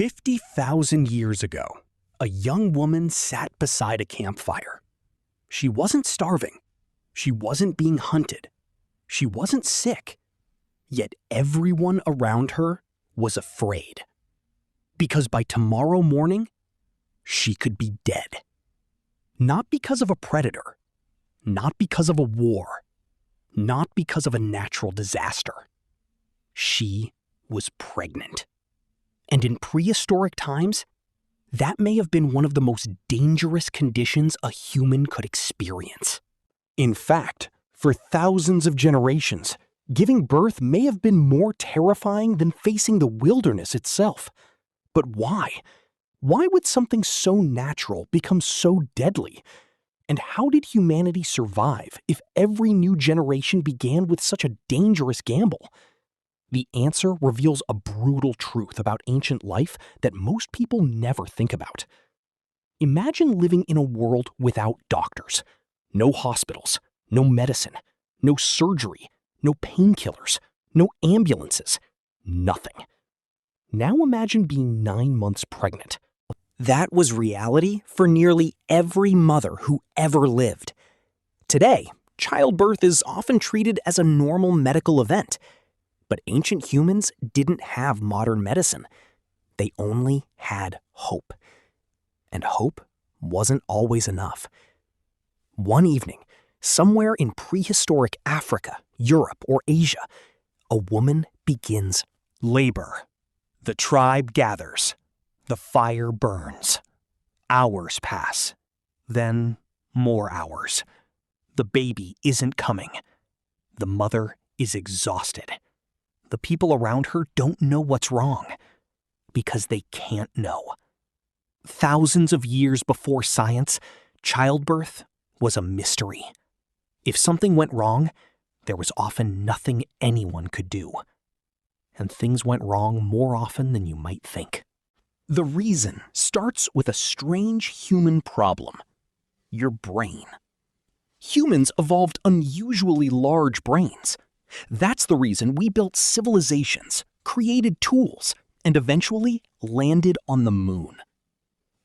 50,000 years ago, a young woman sat beside a campfire. She wasn't starving. She wasn't being hunted. She wasn't sick. Yet everyone around her was afraid. Because by tomorrow morning, she could be dead. Not because of a predator. Not because of a war. Not because of a natural disaster. She was pregnant. And in prehistoric times, that may have been one of the most dangerous conditions a human could experience. In fact, for thousands of generations, giving birth may have been more terrifying than facing the wilderness itself. But why? Why would something so natural become so deadly? And how did humanity survive if every new generation began with such a dangerous gamble? The answer reveals a brutal truth about ancient life that most people never think about. Imagine living in a world without doctors. No hospitals, no medicine, no surgery, no painkillers, no ambulances, nothing. Now imagine being 9 months pregnant. That was reality for nearly every mother who ever lived. Today, childbirth is often treated as a normal medical event. But ancient humans didn't have modern medicine. They only had hope. And hope wasn't always enough. One evening, somewhere in prehistoric Africa, Europe, or Asia, a woman begins labor. The tribe gathers. The fire burns. Hours pass. Then more hours. The baby isn't coming. The mother is exhausted. The people around her don't know what's wrong because they can't know. Thousands of years before science, childbirth was a mystery. If something went wrong, there was often nothing anyone could do. And things went wrong more often than you might think. The reason starts with a strange human problem: your brain. Humans evolved unusually large brains. That's the reason we built civilizations, created tools, and eventually landed on the moon.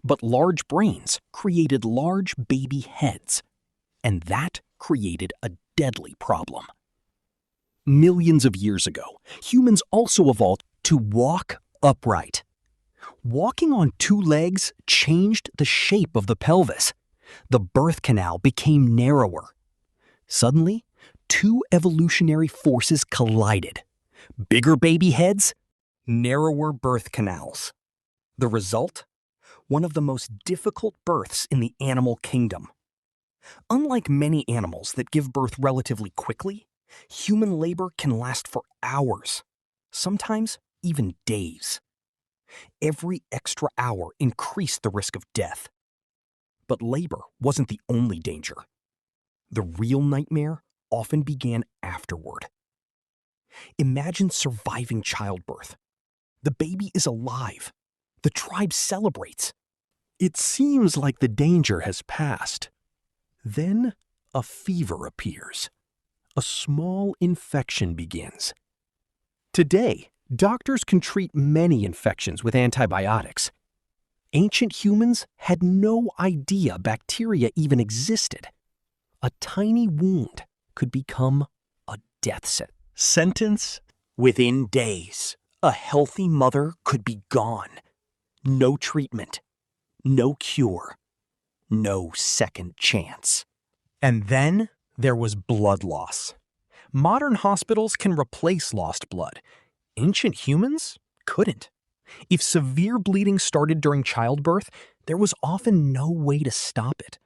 But large brains created large baby heads, and that created a deadly problem. Millions of years ago, humans also evolved to walk upright. Walking on 2 legs changed the shape of the pelvis. The birth canal became narrower. Suddenly, 2 evolutionary forces collided. Bigger baby heads, narrower birth canals. The result? One of the most difficult births in the animal kingdom. Unlike many animals that give birth relatively quickly, human labor can last for hours, sometimes even days. Every extra hour increased the risk of death. But labor wasn't the only danger. The real nightmare often began afterward. Imagine surviving childbirth. The baby is alive. The tribe celebrates. It seems like the danger has passed. Then a fever appears. A small infection begins. Today, doctors can treat many infections with antibiotics. Ancient humans had no idea bacteria even existed. A tiny wound could become a death sentence. Within days, a healthy mother could be gone. No treatment, no cure, no second chance. And then there was blood loss. Modern hospitals can replace lost blood. Ancient humans couldn't. If severe bleeding started during childbirth, there was often no way to stop it.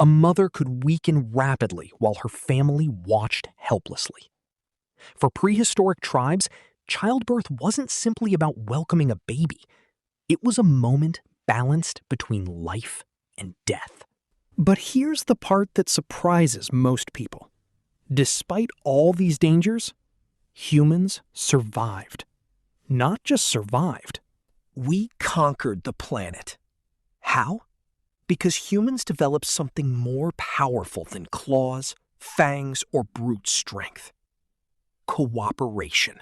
A mother could weaken rapidly while her family watched helplessly. For prehistoric tribes, childbirth wasn't simply about welcoming a baby. It was a moment balanced between life and death. But here's the part that surprises most people. Despite all these dangers, humans survived. Not just survived. We conquered the planet. How? Because humans developed something more powerful than claws, fangs, or brute strength. Cooperation.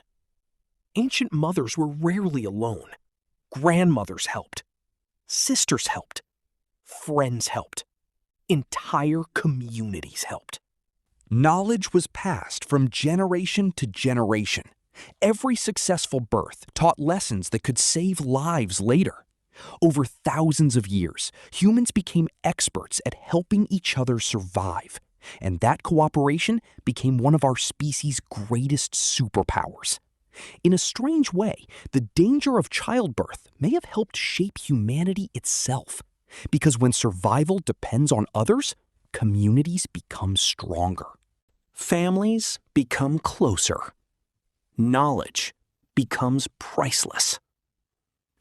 Ancient mothers were rarely alone. Grandmothers helped. Sisters helped. Friends helped. Entire communities helped. Knowledge was passed from generation to generation. Every successful birth taught lessons that could save lives later. Over thousands of years, humans became experts at helping each other survive, and that cooperation became one of our species' greatest superpowers. In a strange way, the danger of childbirth may have helped shape humanity itself, because when survival depends on others, communities become stronger. Families become closer. Knowledge becomes priceless.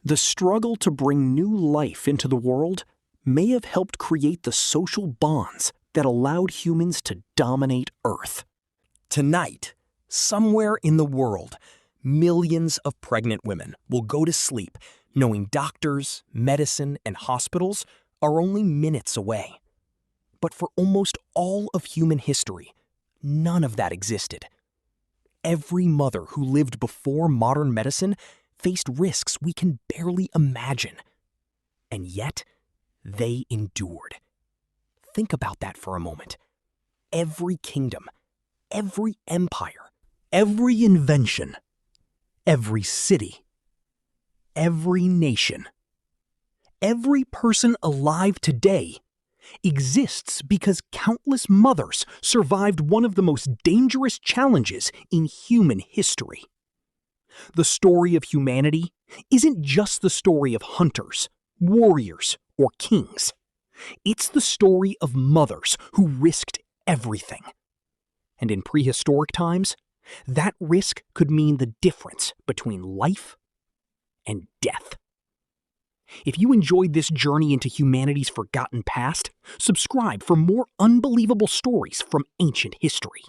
The struggle to bring new life into the world may have helped create the social bonds that allowed humans to dominate Earth. Tonight, somewhere in the world, millions of pregnant women will go to sleep knowing doctors, medicine, and hospitals are only minutes away. But for almost all of human history, none of that existed. Every mother who lived before modern medicine faced risks we can barely imagine. And yet, they endured. Think about that for a moment. Every kingdom, every empire, every invention, every city, every nation, every person alive today exists because countless mothers survived one of the most dangerous challenges in human history. The story of humanity isn't just the story of hunters, warriors, or kings. It's the story of mothers who risked everything. And in prehistoric times, that risk could mean the difference between life and death. If you enjoyed this journey into humanity's forgotten past, subscribe for more unbelievable stories from ancient history.